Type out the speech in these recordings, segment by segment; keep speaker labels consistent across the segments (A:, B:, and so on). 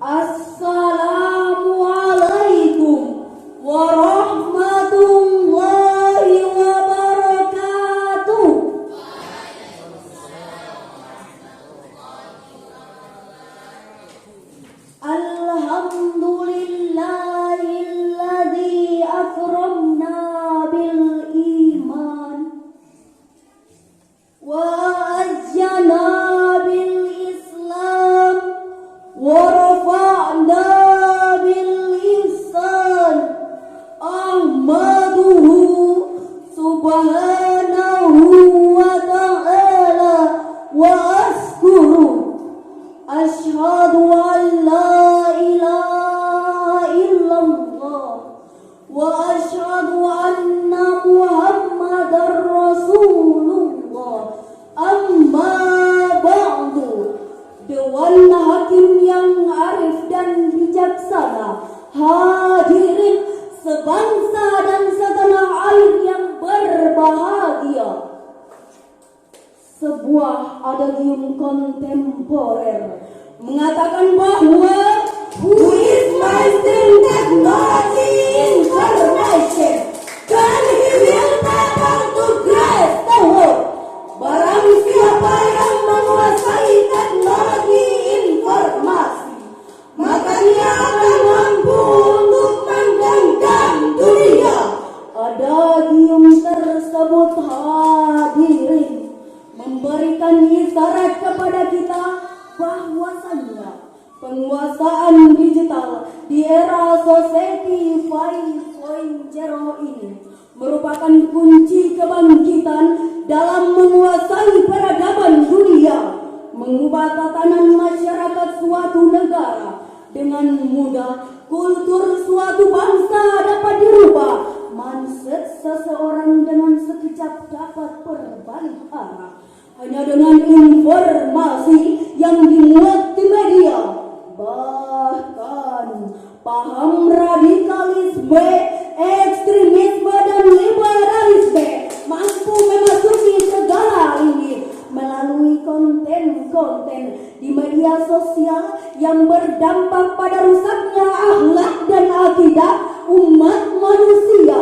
A: Assalamualaikum warahmatullahi wabarakatuh. Alhamdulillahilladzi akramna bil iman wa ajjana bil islam wa rafa'na bil ihsan. Ahmaduhu subhanahu wa ta'ala wa askuru. Asyhadu an la ilaha illallah wa asyhadu anna Muhammadar Rasulullah. Amma ba'du. Dewan Hakim yang arif dan bijaksana, hadirin sebangsa dan setanah air yang berbahagia. Sebuah adagium kontemporer mengatakan bahwa who is mastering technology information can he will able to grasp the whole. Barang siapa yang menguasai teknologi informasi, maka dia akan mampu untuk menggenggam dunia. Adagium tersebut, hadirin, memberikan isyarat kepada kita bahwasannya penguasaan digital di era Society 5.0 ini merupakan kunci kebangkitan dalam menguasai peradaban dunia, mengubah tatanan masyarakat suatu negara. Dengan mudah, kultur suatu bangsa dapat dirubah, mindset seseorang dengan sekejap dapat berbalik arah hanya dengan informasi yang dimuat di media. Bahkan paham radikalisme, ekstremisme dan liberalisme mampu memasuki segala ini melalui konten-konten di media sosial yang berdampak pada rusaknya akhlak dan akidah umat manusia.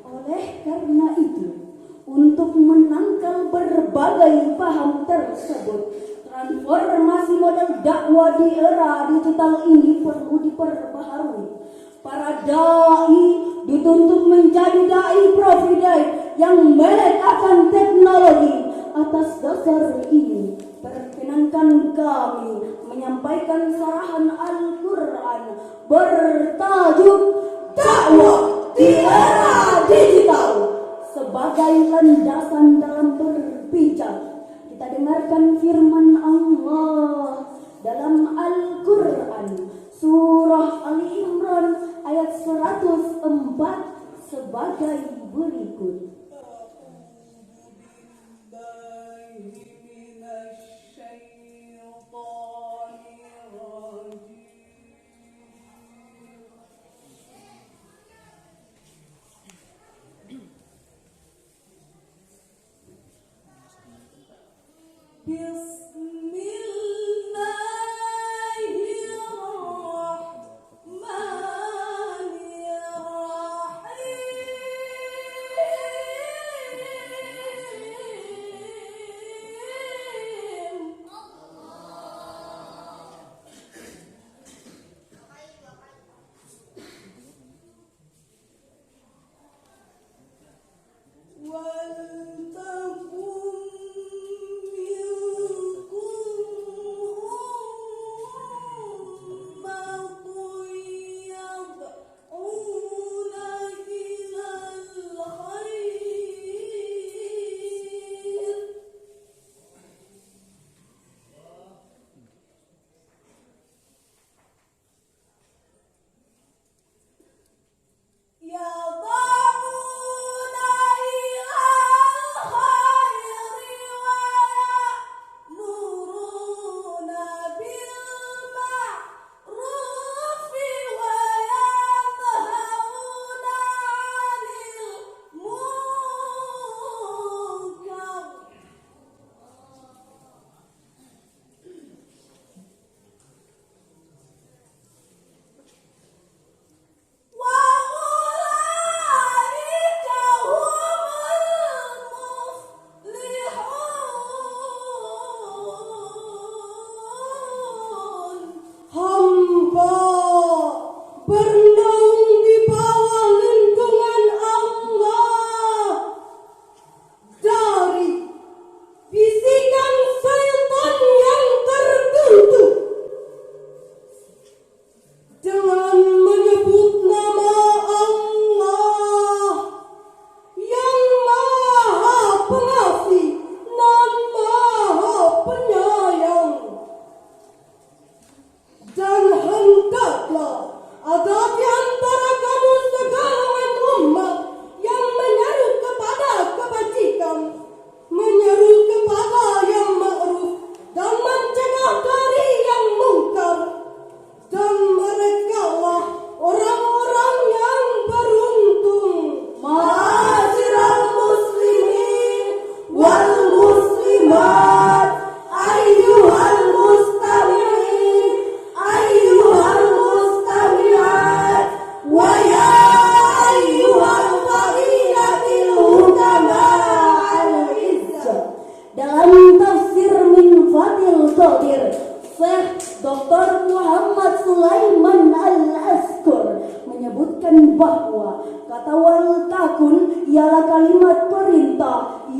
A: Oleh karena itu, untuk menangkal berbagai paham tersebut, transformasi model dakwah di era digital ini perlu diperbaharui. Para dai dituntut menjadi dai profidai yang meletakkan teknologi. Atas dasar ini, perkenankan kami menyampaikan sarahan Al-Quran bertajuk dakwah di era digital sebagai landasan dalam berbicara. Kita dengarkan firman Allah dalam Al-Quran surah Ali Imran ayat 104 sebagai berikut.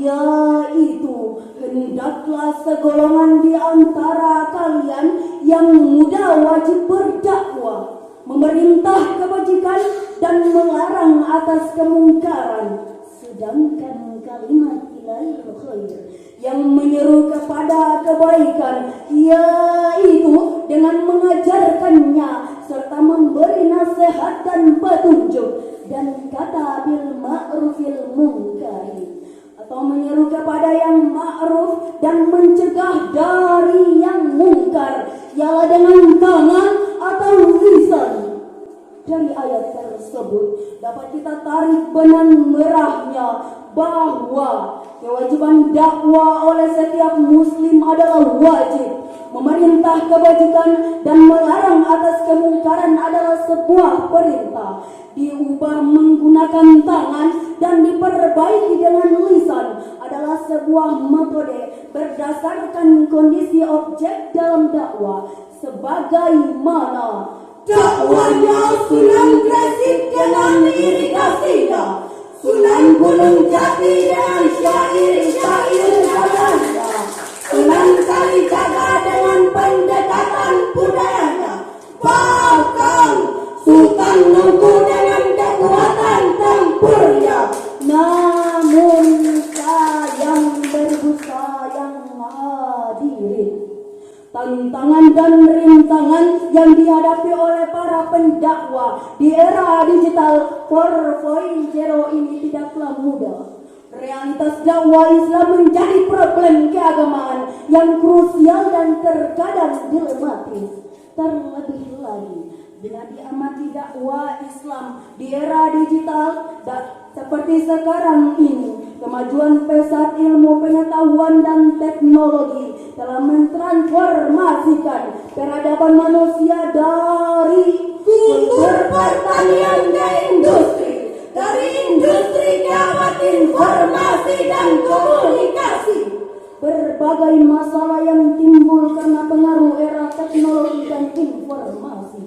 A: yaitu hendaklah segolongan di antara kalian yang muda wajib berdakwah, memerintah kebajikan dan melarang atas kemungkaran, sedangkan kalimat ilail khair yang menyeru kepada kebaikan, yaitu dengan mengajarkannya serta memberi nasihat dan petunjuk, dan kata bil ma'rufil munkari, atau menyeru kepada yang ma'ruf dan mencegah dari yang mungkar, ialah dengan tangan atau lisan. Dari ayat tersebut dapat kita tarik benang merahnya bahwa kewajiban dakwah oleh setiap muslim adalah wajib. Memerintah kebajikan dan melarang atas kemungkaran adalah sebuah perintah. Diubah menggunakan tangan dan diperbaiki dengan lisan adalah sebuah metode berdasarkan kondisi objek dalam dakwah, sebagaimana dakwanya Sunan Gresik dengan irigasinya, Sunan Gunung Jati dengan syair-syair dadanya, Sunan Kalijaga dengan pendekatan budayanya, bahkan Sultan Nungku dengan kekuatan tempurnya. Namun sayang berbusa yang hadirin, tantangan dan rintangan yang dihadapi oleh para pendakwah di era digital 4.0 ini tidaklah mudah. Realitas dakwah Islam menjadi problem keagamaan yang krusial dan terkadang dilematis. Terlebih lagi bila diamati dakwah Islam di era digital seperti sekarang ini, kemajuan pesat ilmu pengetahuan dan teknologi telah mentransformasikan peradaban manusia dari kultur pertanian ke industri, dari industri ke abad informasi dan komunikasi. Berbagai masalah yang timbul karena pengaruh era teknologi dan informasi,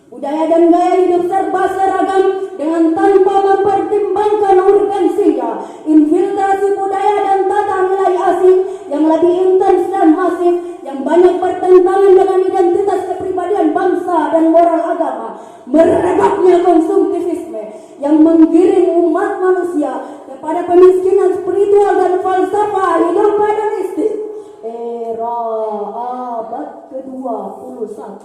A: budaya dan gaya hidup serba seragam dengan tanpa mempertimbangkan urgensinya. Infiltrasi budaya dan tata nilai asing yang lebih intens dan masif, yang banyak bertentangan dengan identitas kepribadian bangsa dan moral agama. Merebaknya konsumtivisme yang menggiring umat manusia kepada pemiskinan spiritual dan falsafah hidup hedonistik. Era abad ke-21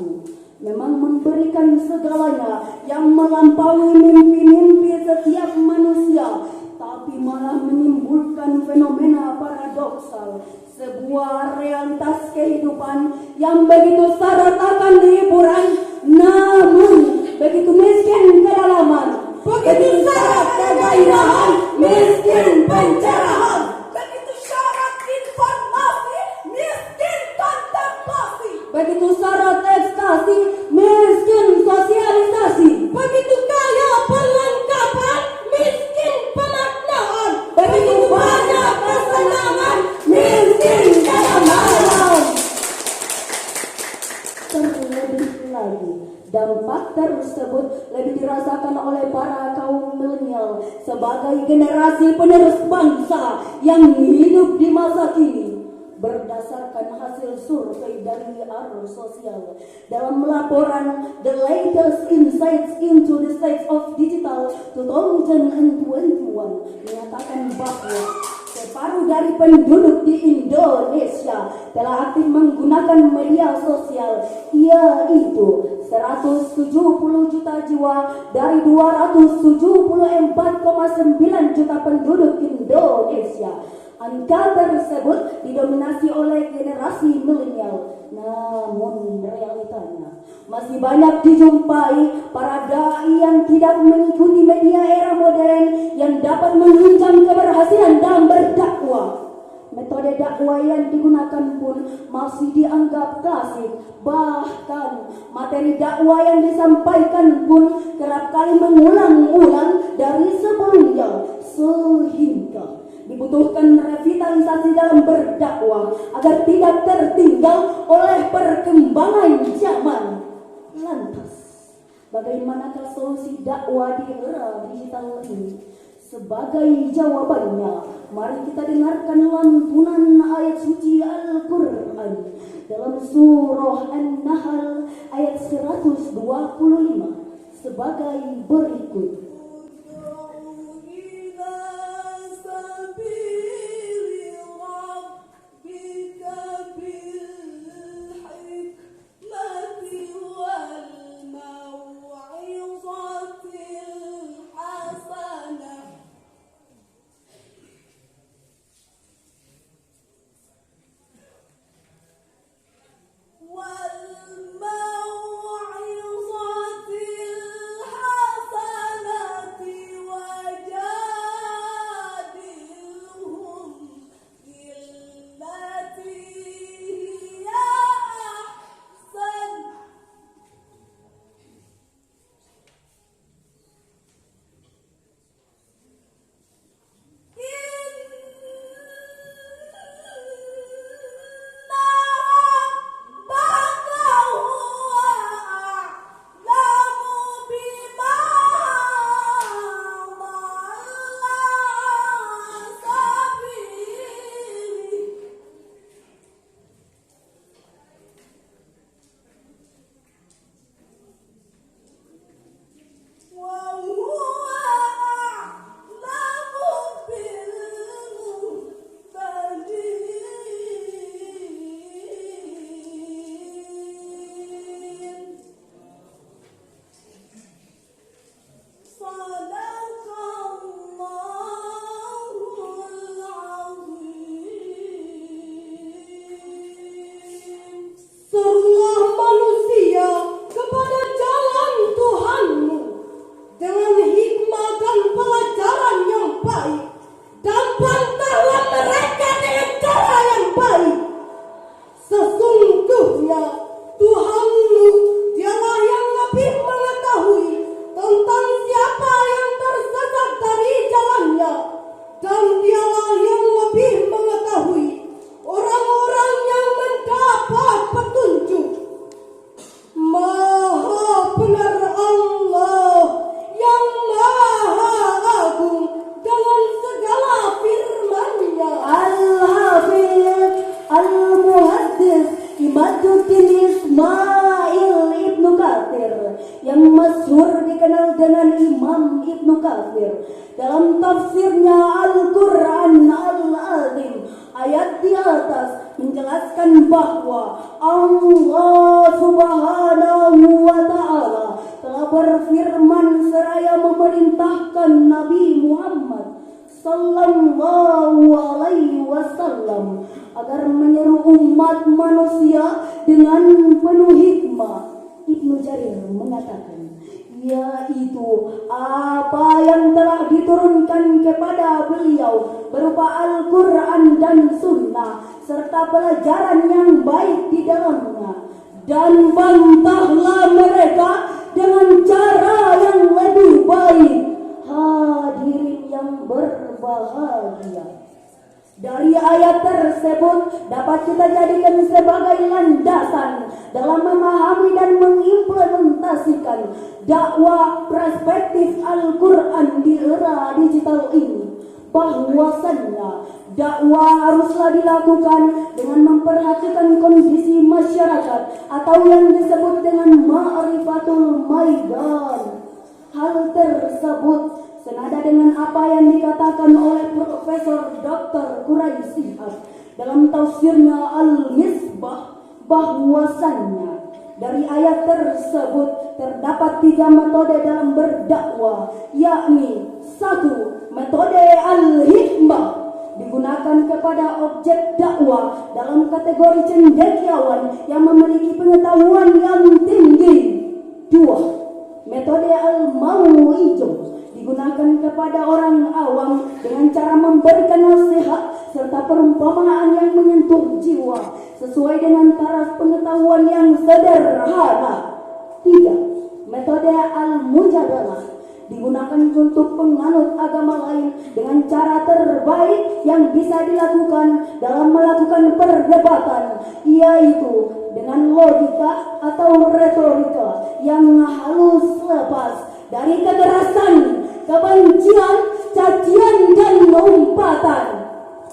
A: memang memberikan segalanya yang melampaui mimpi-mimpi setiap manusia, tapi malah menimbulkan fenomena paradoksal, sebuah realitas kehidupan yang begitu syarat akan hiburan, namun begitu miskin kedalaman, begitu syarat kegairahan, miskin pencerahan, begitu syarat informasi, miskin kontemplasi, begitu syarat ekstasi, miskin sosialisasi, begitu kaya perlengkapan, miskin pemaknaan, begitu banyak kesenangan, miskin kedamaian. Terlebih lagi, dampak tersebut lebih dirasakan oleh para kaum milenial sebagai generasi penerus bangsa yang hidup di masa kini. Berdasarkan hasil survei dari Arus Sosial dalam laporan The Latest Insights into the State of Digital 2021 menyatakan bahwa separuh dari penduduk di Indonesia telah aktif menggunakan media sosial, yaitu 170 juta jiwa dari 274,9 juta penduduk Indonesia. Angka tersebut didominasi oleh generasi milenial. Namun realitanya masih banyak dijumpai para dai yang tidak mengikuti media era modern yang dapat menunjang keberhasilan dalam berdakwah. Metode dakwah yang digunakan pun masih dianggap klasik. Bahkan materi dakwah yang disampaikan pun kerap kali mengulang-ulang dari sebelumnya, sehingga dibutuhkan revitalisasi dalam berdakwah agar tidak tertinggal oleh perkembangan zaman. Lantas, bagaimanakah solusi dakwah di era digital ini? Sebagai jawabannya, mari kita dengarkan lantunan ayat suci Al-Quran dalam surah An-Nahl ayat 125 sebagai berikut. Yang masyhur dikenal dengan Imam Ibnu Katsir dalam tafsirnya Al-Quran Al-Azim ayat di atas menjelaskan bahwa Allah Subhanahu wa Ta'ala telah berfirman seraya memerintahkan Nabi Muhammad sallallahu alaihi wasallam agar menyeru umat manusia dengan penuh hikmah. Ibnu Jarir mengatakan, yaitu apa yang telah diturunkan kepada beliau berupa Al-Quran dan Sunnah serta pelajaran yang baik di dalamnya, dan bantahlah mereka dengan cara yang lebih baik. Hadirin yang berbahagia, dari ayat tersebut dapat kita jadikan sebagai landasan dalam memahami dan mengimplementasikan dakwah perspektif Al-Quran di era digital ini. Bahwasannya dakwah haruslah dilakukan dengan memperhatikan kondisi masyarakat atau yang disebut dengan ma'rifatul maidan. Hal tersebut senada dengan apa yang dikatakan oleh Profesor Dr. Quraisy dalam tafsirnya Al-Misbah, bahwasannya dari ayat tersebut terdapat 3 metode dalam berdakwah, yakni 1. Metode al-hikmah, digunakan kepada objek dakwah dalam kategori cendekiawan yang memiliki pengetahuan yang tinggi. 2. Metode al-mau'izah, digunakan kepada orang awam dengan cara memberikan nasihat serta perumpamaan yang menyentuh jiwa sesuai dengan taraf pengetahuan yang sederhana. 3. Metode al-mujadalah, digunakan untuk penganut agama lain dengan cara terbaik yang bisa dilakukan dalam melakukan perdebatan, yaitu dengan logika atau retorika yang halus lepas dari kekerasan, kebencian, cacian dan umpatan.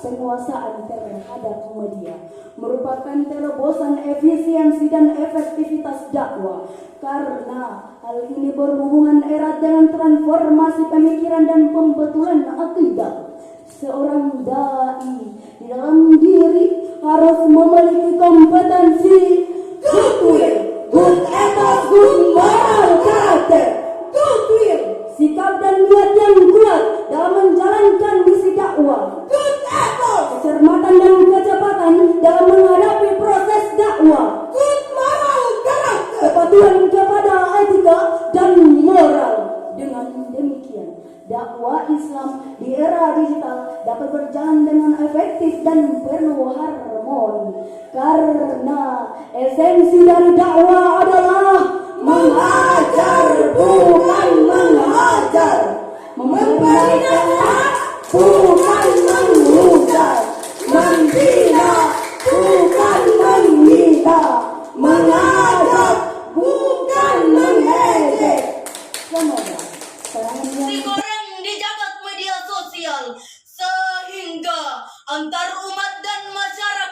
A: Penguasaan terhadap media merupakan terobosan efisiensi dan efektivitas dakwah, karena hal ini berhubungan erat dengan transformasi pemikiran dan pembetulan akidah. Seorang dai di dalam diri harus memiliki kompetensi goodwill, good ethos, good moral character, goodwill, sikap dan niat yang kuat dalam menjalankan misi dakwah, good ethos, kecermatan dan kecepatan dalam menghadapi proses dakwah, good moral character, kepatuhan kepada etika dan moral. Dengan demikian, dakwah Islam di era digital dapat berjalan dengan efektif dan penuh harmoni, karena esensi dari dakwah adalah mengajar bukan menghajar, memberi nasihat bukan menghujat, membina bukan menghina, mengajak bukan mengejek. Semoga
B: digoreng di jagat media sosial sehingga antar umat dan masyarakat